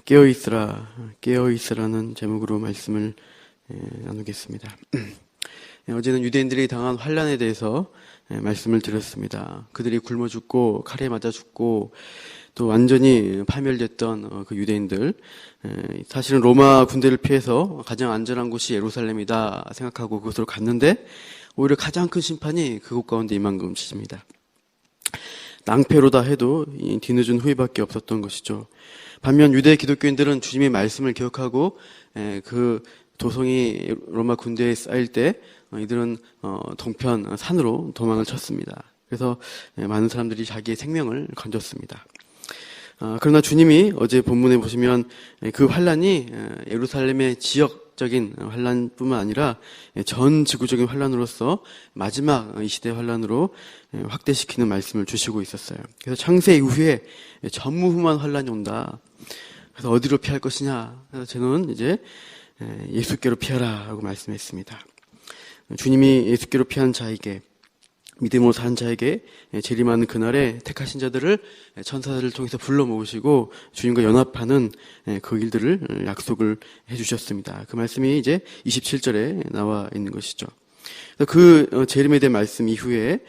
깨어있으라는 제목으로 말씀을 나누겠습니다. 어제는 유대인들이 당한 환난에 대해서 말씀을 드렸습니다. 그들이 굶어 죽고 칼에 맞아 죽고 또 완전히 파멸됐던 그 유대인들, 사실은 로마 군대를 피해서 가장 안전한 곳이 예루살렘이다 생각하고 그곳으로 갔는데 오히려 가장 큰 심판이 그곳 가운데 임한 것입니다. 낭패로다 해도 뒤늦은 후회밖에 없었던 것이죠. 반면 유대 기독교인들은 주님의 말씀을 기억하고 그 도성이 로마 군대에 쌓일 때 이들은 동편 산으로 도망을 쳤습니다. 그래서 많은 사람들이 자기의 생명을 건졌습니다. 그러나 주님이 어제 본문에 보시면 그 환란이 예루살렘의 지역적인 환란뿐만 아니라 전 지구적인 환란으로서 마지막 이 시대 환란으로 확대시키는 말씀을 주시고 있었어요. 그래서 창세 이후에 전무후무한 환란이 온다. 그래서 어디로 피할 것이냐? 그래서 저는 이제 예수께로 피하라 하고 말씀했습니다. 주님이 예수께로 피한 자에게, 믿음으로 산 자에게 재림하는 그날에 택하신 자들을 천사들을 통해서 불러 모으시고 주님과 연합하는 그 일들을 약속을 해주셨습니다. 그 말씀이 이제 27절에 나와 있는 것이죠. 그 재림에 대한 말씀 이후에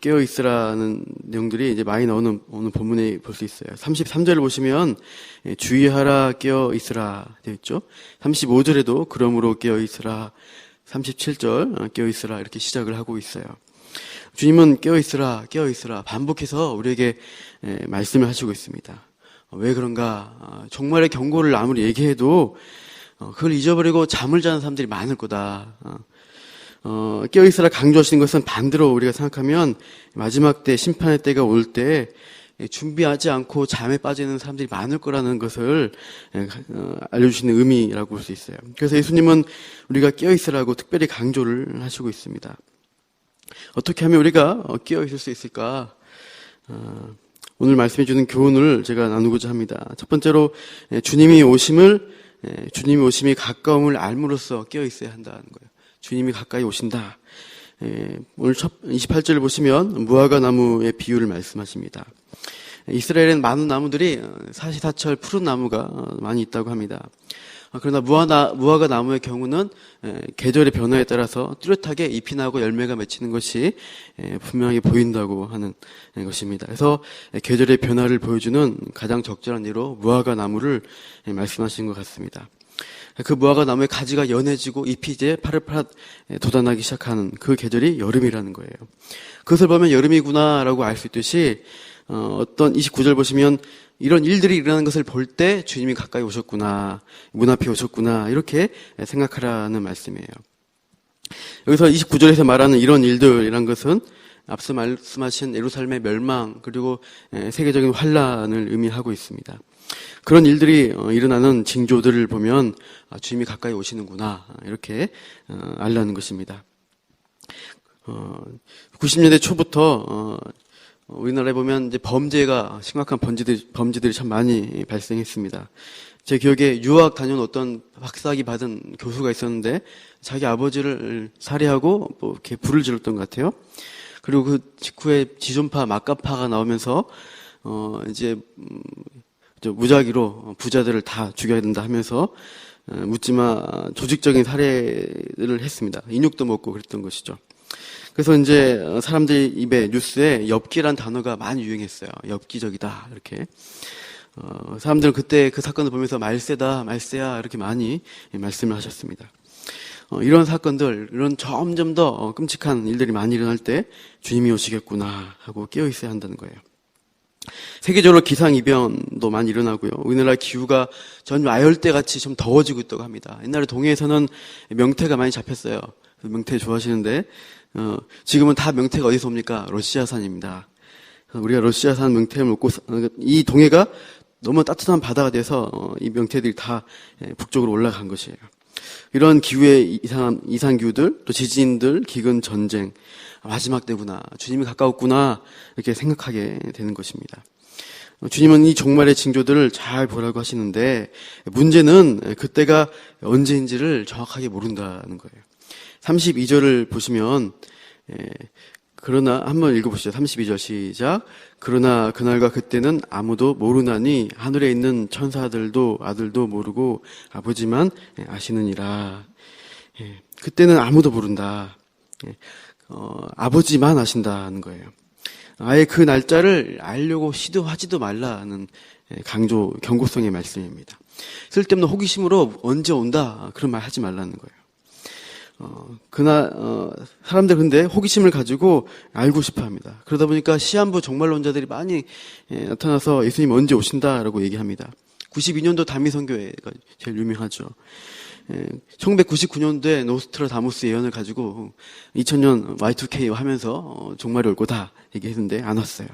깨어있으라는 내용들이 이제 많이 나오는 오늘 본문에 볼 수 있어요. 33절을 보시면 주의하라 깨어있으라 되어 있죠. 35절에도 그러므로 깨어있으라, 37절 깨어있으라 이렇게 시작을 하고 있어요. 주님은 깨어있으라 반복해서 우리에게 말씀을 하시고 있습니다. 왜 그런가? 종말의 경고를 아무리 얘기해도 그걸 잊어버리고 잠을 자는 사람들이 많을 거다. 깨어있으라 강조하시는 것은 반대로 우리가 생각하면 마지막 때, 심판의 때가 올 때 준비하지 않고 잠에 빠지는 사람들이 많을 거라는 것을 알려주시는 의미라고 볼 수 있어요. 그래서 예수님은 우리가 깨어있으라고 특별히 강조를 하시고 있습니다. 어떻게 하면 우리가 깨어있을 수 있을까? 오늘 말씀해 주는 교훈을 제가 나누고자 합니다. 첫 번째로 주님이 오심이 가까움을 알므로써 깨어있어야 한다는 거예요. 주님이 가까이 오신다. 오늘 28절을 보시면 무화과 나무의 비유를 말씀하십니다. 이스라엘에는 많은 나무들이 사시사철 푸른 나무가 많이 있다고 합니다. 그러나 무화과 나무의 경우는 계절의 변화에 따라서 뚜렷하게 잎이 나고 열매가 맺히는 것이 분명하게 보인다고 하는 것입니다. 그래서 계절의 변화를 보여주는 가장 적절한 예로 무화과 나무를 말씀하신 것 같습니다. 그 무화과 나무의 가지가 연해지고 잎이 이제 파릇파릇 돋아나기 시작하는 그 계절이 여름이라는 거예요. 그것을 보면 여름이구나라고 알 수 있듯이 어떤 29절 보시면 이런 일들이 일어나는 것을 볼 때 주님이 가까이 오셨구나, 문 앞에 오셨구나 이렇게 생각하라는 말씀이에요. 여기서 29절에서 말하는 이런 일들이란 것은 앞서 말씀하신 예루살렘의 멸망 그리고 세계적인 환란을 의미하고 있습니다. 그런 일들이 일어나는 징조들을 보면 주님이 가까이 오시는구나 이렇게 알라는 것입니다. 90년대 초부터 우리나라에 보면 이제 범죄가 심각한 범죄들이 참 많이 발생했습니다. 제 기억에 유학 다녀온 어떤 박사학위 받은 교수가 있었는데 자기 아버지를 살해하고 뭐 이렇게 불을 질렀던 것 같아요. 그리고 그 직후에 지존파 막가파가 나오면서 이제 무작위로 부자들을 다 죽여야 된다 하면서 묻지마 조직적인 살해를 했습니다. 인육도 먹고 그랬던 것이죠. 그래서 이제 사람들 입에 뉴스에 엽기란 단어가 많이 유행했어요. 엽기적이다 이렇게. 사람들은 그때 그 사건을 보면서 말세야 이렇게 많이 말씀을 하셨습니다. 이런 사건들, 이런 점점 더 끔찍한 일들이 많이 일어날 때 주님이 오시겠구나 하고 깨어 있어야 한다는 거예요. 세계적으로 기상이변도 많이 일어나고요. 우리나라 기후가 전 아열대같이 좀 더워지고 있다고 합니다. 옛날에 동해에서는 명태가 많이 잡혔어요. 명태 좋아하시는데 지금은 다 명태가 어디서 옵니까? 러시아산입니다. 우리가 러시아산 명태를 먹고 이 동해가 너무 따뜻한 바다가 돼서 이 명태들이 다 북쪽으로 올라간 것이에요. 이런 기후의 이상 기후들, 또 지진들, 기근, 전쟁, 마지막 때구나, 주님이 가까웠구나 이렇게 생각하게 되는 것입니다. 주님은 이 종말의 징조들을 잘 보라고 하시는데 문제는 그때가 언제인지를 정확하게 모른다는 거예요. 32절을 보시면 그러나 한번 읽어보시죠. 32절 시작. 그러나 그날과 그때는 아무도 모르나니 하늘에 있는 천사들도 아들도 모르고 아버지만 아시느니라. 그때는 아무도 모른다. 아버지만 아신다는 거예요. 아예 그 날짜를 알려고 시도하지도 말라는 경고성의 말씀입니다. 쓸데없는 호기심으로 언제 온다 그런 말 하지 말라는 거예요. 사람들 근데 호기심을 가지고 알고 싶어 합니다. 그러다 보니까 시한부 종말론자들이 많이 나타나서 예수님 언제 오신다라고 얘기합니다. 92년도 다미선교회가 제일 유명하죠. 1999년도에 노스트라다무스 예언을 가지고 2000년 Y2K 하면서 종말이 올 거다 얘기했는데 안 왔어요.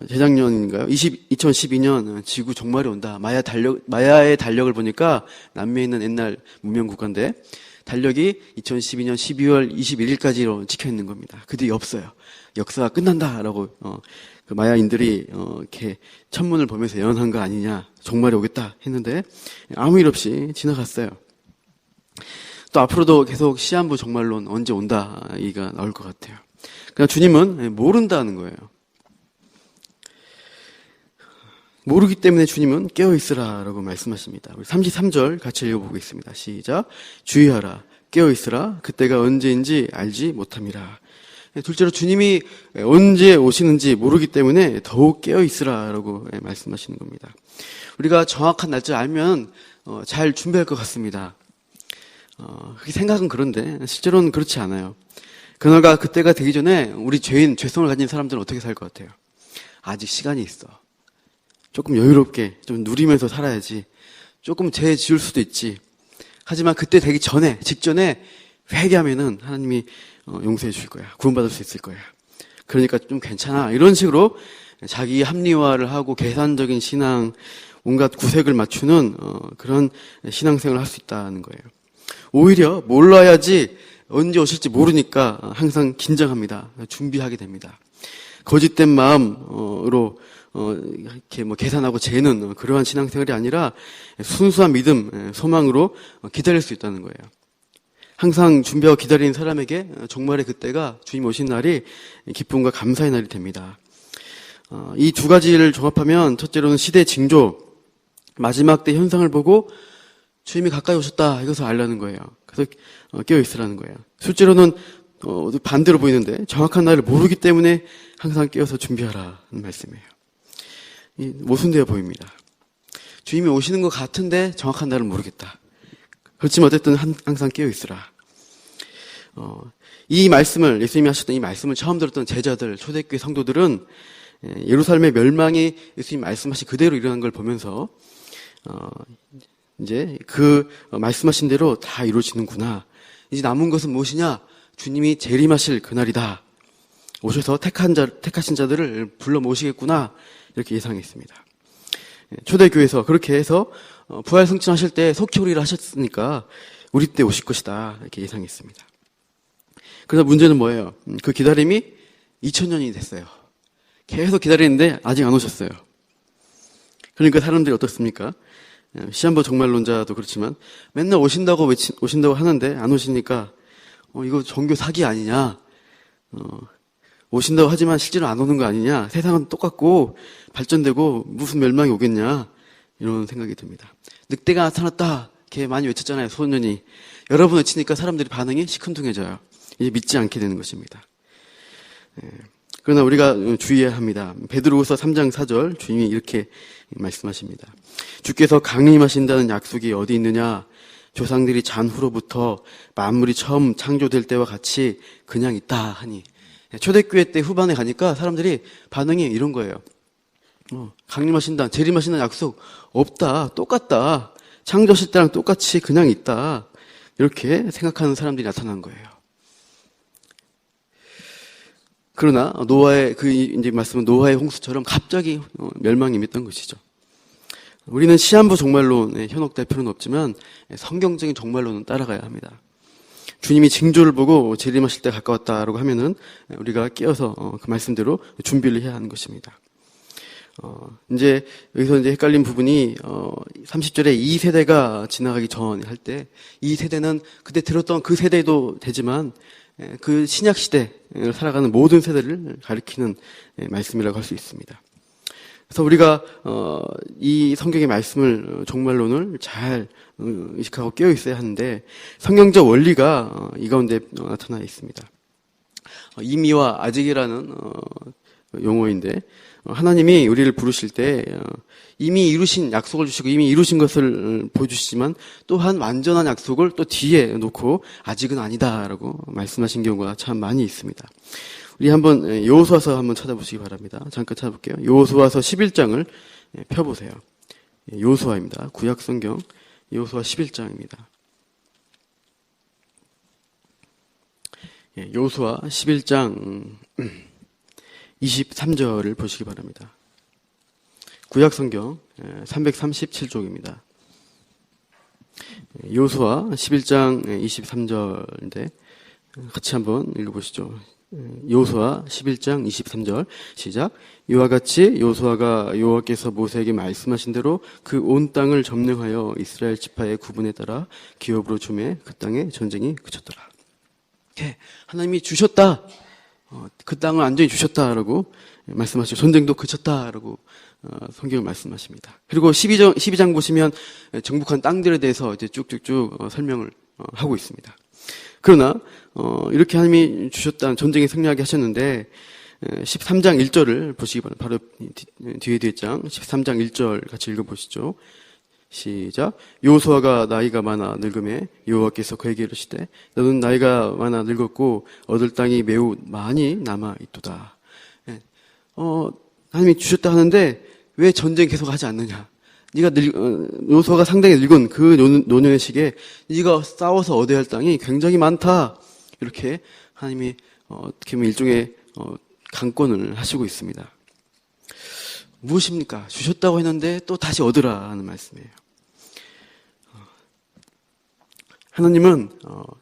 재작년인가요? 2012년 지구 종말이 온다. 마야의 달력을 보니까 남미에 있는 옛날 문명 국가인데 달력이 2012년 12월 21일까지로 찍혀 있는 겁니다. 그 뒤에 없어요. 역사가 끝난다라고 그 마야인들이 이렇게 천문을 보면서 예언한 거 아니냐, 종말이 오겠다 했는데 아무 일 없이 지나갔어요. 또 앞으로도 계속 시한부 종말론 언제 온다 얘기가 나올 것 같아요. 그러니까 주님은 모른다는 거예요. 모르기 때문에 주님은 깨어있으라라고 말씀하십니다. 우리 33절 같이 읽어보겠습니다. 시작. 주의하라, 깨어있으라, 그때가 언제인지 알지 못함이라. 둘째로 주님이 언제 오시는지 모르기 때문에 더욱 깨어있으라라고 말씀하시는 겁니다. 우리가 정확한 날짜를 알면 잘 준비할 것 같습니다. 그렇게 생각은 그런데 실제로는 그렇지 않아요. 그날과 그때가 되기 전에 우리 죄성을 가진 사람들은 어떻게 살 것 같아요? 아직 시간이 있어. 조금 여유롭게 좀 누리면서 살아야지. 조금 죄 지을 수도 있지. 하지만 그때 되기 전에, 직전에 회개하면은 하나님이 용서해 줄 거야. 구원받을 수 있을 거야. 그러니까 좀 괜찮아. 이런 식으로 자기 합리화를 하고 계산적인 신앙, 온갖 구색을 맞추는 그런 신앙생활을 할 수 있다는 거예요. 오히려 몰라야지 언제 오실지 모르니까 항상 긴장합니다. 준비하게 됩니다. 거짓된 마음으로 이렇게 계산하고 재는 그러한 신앙생활이 아니라 순수한 믿음, 소망으로 기다릴 수 있다는 거예요. 항상 준비하고 기다리는 사람에게 종말의 그때가 주님 오신 날이 기쁨과 감사의 날이 됩니다. 이 두 가지를 종합하면 첫째로는 시대 징조, 마지막 때 현상을 보고 주님이 가까이 오셨다 이것을 알라는 거예요. 그래서 깨어있으라는 거예요. 둘째로는 반대로 보이는데 정확한 날을 모르기 때문에 항상 깨어서 준비하라는 말씀이에요. 모순되어 보입니다. 주님이 오시는 것 같은데 정확한 날을 모르겠다. 그렇지만 어쨌든 항상 깨어있으라. 이 말씀을, 예수님이 하셨던 이 말씀을 처음 들었던 제자들, 초대교회 성도들은 예루살렘의 멸망이 예수님 말씀하신 그대로 일어난 걸 보면서 이제 그 말씀하신 대로 다 이루어지는구나. 이제 남은 것은 무엇이냐? 주님이 재림하실 그날이다. 오셔서 택하신 자들을 불러 모시겠구나. 이렇게 예상했습니다. 초대교회에서 그렇게 해서 부활 승천하실 때 속히 하셨으니까 우리 때 오실 것이다. 이렇게 예상했습니다. 그래서 문제는 뭐예요? 그 기다림이 2000년이 됐어요. 계속 기다리는데 아직 안 오셨어요. 그러니까 사람들이 어떻습니까? 시한부 종말론자도 그렇지만 맨날 오신다고 하는데 안 오시니까 이거 종교 사기 아니냐? 오신다고 하지만 실제로 안 오는 거 아니냐? 세상은 똑같고 발전되고 무슨 멸망이 오겠냐? 이런 생각이 듭니다. 늑대가 나타났다. 이렇게 많이 외쳤잖아요. 소년이. 여러 번 외치니까 사람들이 반응이 시큰둥해져요. 이제 믿지 않게 되는 것입니다. 그러나 우리가 주의해야 합니다. 베드로후서 3장 4절 주님이 이렇게 말씀하십니다. 주께서 강림하신다는 약속이 어디 있느냐? 조상들이 잔후로부터 만물이 처음 창조될 때와 같이 그냥 있다 하니. 초대교회 때 후반에 가니까 사람들이 반응이 이런 거예요. 강림하신다, 재림하신다는 약속 없다, 똑같다. 창조하실 때랑 똑같이 그냥 있다. 이렇게 생각하는 사람들이 나타난 거예요. 그러나 노아의 이제 말씀은 노아의 홍수처럼 갑자기 멸망이 임했던 것이죠. 우리는 시한부 종말론에 현혹될 필요는 없지만 성경적인 종말론은 따라가야 합니다. 주님이 징조를 보고 재림하실 때 가까웠다라고 하면은 우리가 깨어서 그 말씀대로 준비를 해야 하는 것입니다. 이제 여기서 이제 헷갈린 부분이 30절에 이 세대가 지나가기 전 할 때 이 세대는 그때 들었던 그 세대도 되지만 그 신약 시대를 살아가는 모든 세대를 가리키는 말씀이라고 할 수 있습니다. 그래서 우리가 이 성경의 말씀을 종말론을 잘 의식하고 깨어 있어야 하는데 성경적 원리가 이 가운데 나타나 있습니다. 이미와 아직이라는 용어인데 하나님이 우리를 부르실 때 이미 이루신 약속을 주시고 이미 이루신 것을 보여주시지만 또한 완전한 약속을 또 뒤에 놓고 아직은 아니다라고 말씀하신 경우가 참 많이 있습니다. 우리 한번 여호수아서 한번 찾아보시기 바랍니다. 잠깐 찾아볼게요. 여호수아서 11장을 펴보세요. 여호수아입니다. 구약 성경 여호수아 11장입니다. 여호수아 11장 23절을 보시기 바랍니다. 구약 성경 337쪽입니다. 여호수아 11장 23절인데 같이 한번 읽어보시죠. 여호수아 11장 23절 시작. 이와 같이 여호수아가 여호와께서 모세에게 말씀하신 대로 그 온 땅을 점령하여 이스라엘 지파의 구분에 따라 기업으로 주매 그 땅에 전쟁이 그쳤더라. 하나님이 주셨다. 그 땅을 완전히 주셨다라고 말씀하시고 전쟁도 그쳤다라고 성경을 말씀하십니다. 그리고 12장 보시면 정복한 땅들에 대해서 이제 쭉쭉쭉 설명을 하고 있습니다. 그러나 이렇게 하나님이 주셨다는 전쟁에 승리하게 하셨는데 13장 1절을 보시기 바랍니다. 바로 뒤에 장 13장 1절 같이 읽어보시죠. 시작. 여호수아가 나이가 많아 늙음에 여호와께서 그에게 이르시되 너는 나이가 많아 늙었고 얻을 땅이 매우 많이 남아 있도다. 하나님이 주셨다 하는데 왜 전쟁 계속 하지 않느냐? 네가 여호수아가 상당히 늙은 그 노년의 시기에 네가 싸워서 얻어야 할 땅이 굉장히 많다. 이렇게 하나님이 어떻게 보면 일종의 강권을 하시고 있습니다. 무엇입니까? 주셨다고 했는데 또 다시 얻으라 하는 말씀이에요. 하나님은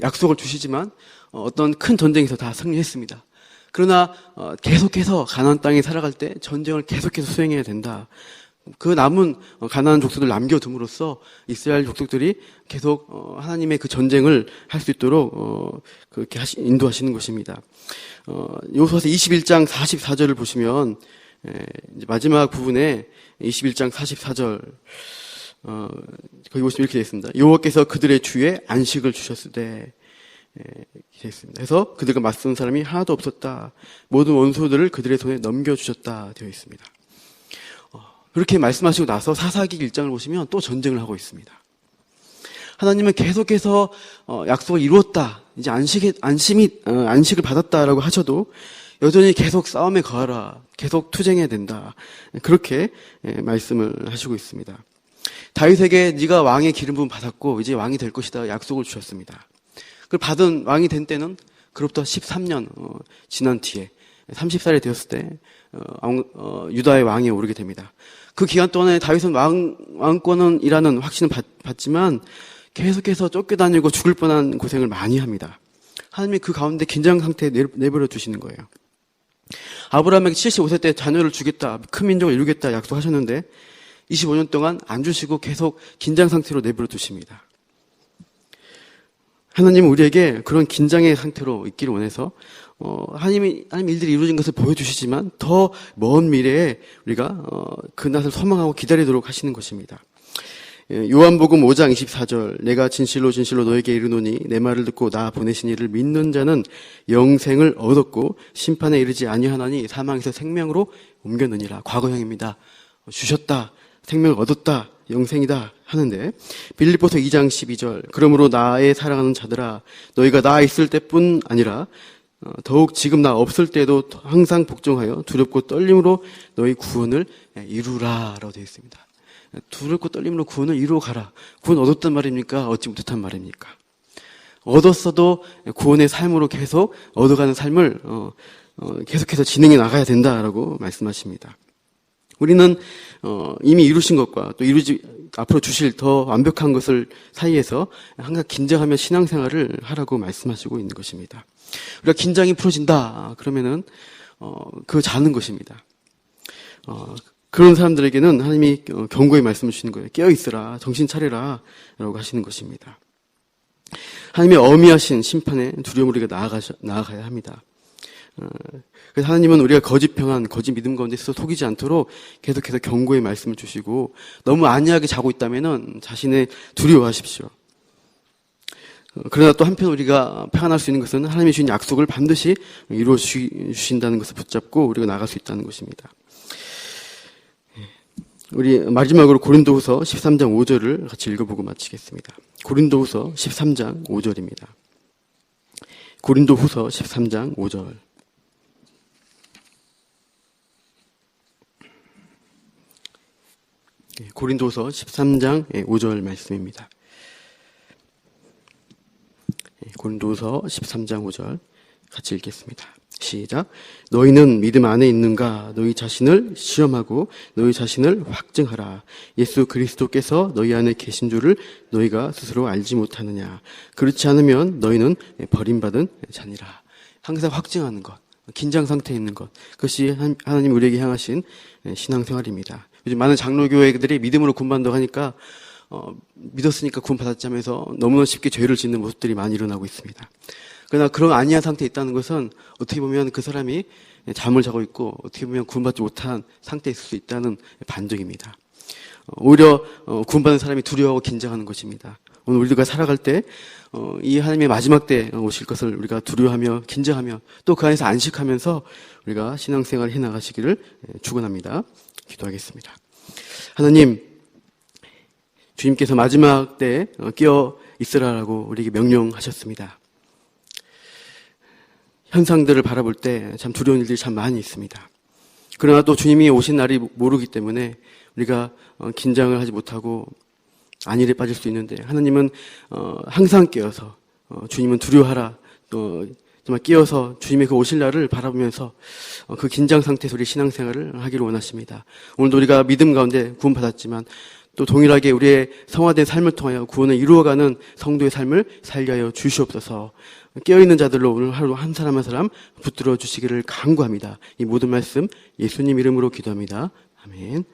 약속을 주시지만 어떤 큰 전쟁에서 다 승리했습니다. 그러나 계속해서 가나안 땅에 살아갈 때 전쟁을 계속해서 수행해야 된다. 그 남은 가나안 족속들 남겨둠으로써 이스라엘 족속들이 계속 하나님의 그 전쟁을 할 수 있도록 그렇게 인도하시는 것입니다. 여호수아서 21장 44절을 보시면 이제 마지막 부분에 21장 44절 거기 보시면 이렇게 되어 있습니다. 여호와께서 그들의 주에 안식을 주셨으되 되어 있습니다. 그래서 그들과 맞선 사람이 하나도 없었다. 모든 원수들을 그들의 손에 넘겨주셨다 되어 있습니다. 그렇게 말씀하시고 나서 사사기 1장을 보시면 또 전쟁을 하고 있습니다. 하나님은 계속해서 약속을 이루었다. 이제 안식을 받았다라고 하셔도 여전히 계속 싸움에 거하라. 계속 투쟁해야 된다. 그렇게 말씀을 하시고 있습니다. 다윗에게 네가 왕의 기름 부음 받았고 이제 왕이 될 것이다. 약속을 주셨습니다. 그걸 받은 왕이 된 때는 그로부터 13년 지난 뒤에 30살이 되었을 때 유다의 왕에 오르게 됩니다. 그 기간 동안에 다윗은 왕권이라는 확신을 받지만 계속해서 쫓겨다니고 죽을 뻔한 고생을 많이 합니다. 하나님이 그 가운데 긴장 상태에 내버려 두시는 거예요. 아브라함에게 75세 때 자녀를 주겠다, 큰 민족을 이루겠다 약속하셨는데 25년 동안 안 주시고 계속 긴장 상태로 내버려 두십니다. 하나님은 우리에게 그런 긴장의 상태로 있기를 원해서 하나님 일들이 이루어진 것을 보여주시지만 더 먼 미래에 우리가 그날을 소망하고 기다리도록 하시는 것입니다. 요한복음 5장 24절 내가 진실로 진실로 너에게 이르노니 내 말을 듣고 나 보내신 이를 믿는 자는 영생을 얻었고 심판에 이르지 아니하나니 사망에서 생명으로 옮겼느니라. 과거형입니다. 주셨다. 생명을 얻었다. 영생이다 하는데 빌립보서 2장 12절 그러므로 나의 사랑하는 자들아 너희가 나 있을 때뿐 아니라 더욱 지금 나 없을 때도 항상 복종하여 두렵고 떨림으로 너희 구원을 이루라 라고 되어 있습니다. 두렵고 떨림으로 구원을 이루어 가라. 구원 얻었단 말입니까? 얻지 못했단 말입니까? 얻었어도 구원의 삶으로 계속 얻어가는 삶을 계속해서 진행해 나가야 된다라고 말씀하십니다. 우리는 이미 이루신 것과 또 앞으로 주실 더 완벽한 것을 사이에서 항상 긴장하며 신앙생활을 하라고 말씀하시고 있는 것입니다. 우리가 긴장이 풀어진다 그러면은 그거 자는 것입니다. 그런 사람들에게는 하나님이 경고의 말씀을 주시는 거예요. 깨어 있으라, 정신 차리라 라고 하시는 것입니다. 하나님의 어미하신 심판에 두려움으로 우리가 나아가야 합니다. 그래서 하나님은 우리가 거짓 평안, 거짓 믿음 가운데 서 속이지 않도록 계속해서 경고의 말씀을 주시고, 너무 안이하게 자고 있다면은 자신을 두려워하십시오. 그러나 또 한편 우리가 평안할 수 있는 것은 하나님이 주신 약속을 반드시 이루어 주신다는 것을 붙잡고 우리가 나갈 수 있다는 것입니다. 우리 마지막으로 고린도후서 13장 5절을 같이 읽어보고 마치겠습니다. 고린도후서 13장 5절입니다. 고린도후서 13장 5절. 고린도후서 13장 5절 말씀입니다. 고린도후서 13장 5절 같이 읽겠습니다. 시작. 너희는 믿음 안에 있는가? 너희 자신을 시험하고 너희 자신을 확증하라. 예수 그리스도께서 너희 안에 계신 줄을 너희가 스스로 알지 못하느냐? 그렇지 않으면 너희는 버림받은 자니라. 항상 확증하는 것, 긴장 상태에 있는 것, 그것이 하나님 우리에게 향하신 신앙생활입니다. 요즘 많은 장로교회들이 믿음으로 구원받는다고 하니까 믿었으니까 구원받았지 하면서 너무나 쉽게 죄를 짓는 모습들이 많이 일어나고 있습니다. 그러나 그런 아니한 상태에 있다는 것은 어떻게 보면 그 사람이 잠을 자고 있고 어떻게 보면 구원받지 못한 상태에 있을 수 있다는 반증입니다. 오히려 구원받는 사람이 두려워하고 긴장하는 것입니다. 오늘 우리가 살아갈 때 이 하나님의 마지막 때 오실 것을 우리가 두려워하며 긴장하며 또 그 안에서 안식하면서 우리가 신앙생활을 해나가시기를 축원합니다. 기도하겠습니다. 하나님, 주님께서 마지막 때 깨어 있으라라고 우리에게 명령하셨습니다. 현상들을 바라볼 때 참 두려운 일들이 참 많이 있습니다. 그러나 또 주님이 오신 날이 모르기 때문에 우리가 긴장을 하지 못하고 안일에 빠질 수 있는데, 하나님은 항상 깨어서 주님은 두려워하라, 또 정말 깨어서 주님의 그 오실 날을 바라보면서 그 긴장 상태에서 우리 신앙생활을 하기를 원하십니다. 오늘도 우리가 믿음 가운데 구원받았지만 또 동일하게 우리의 성화된 삶을 통하여 구원을 이루어가는 성도의 삶을 살게 하여 주시옵소서. 깨어있는 자들로 오늘 하루 한 사람 한 사람 붙들어 주시기를 간구합니다. 이 모든 말씀 예수님 이름으로 기도합니다. 아멘.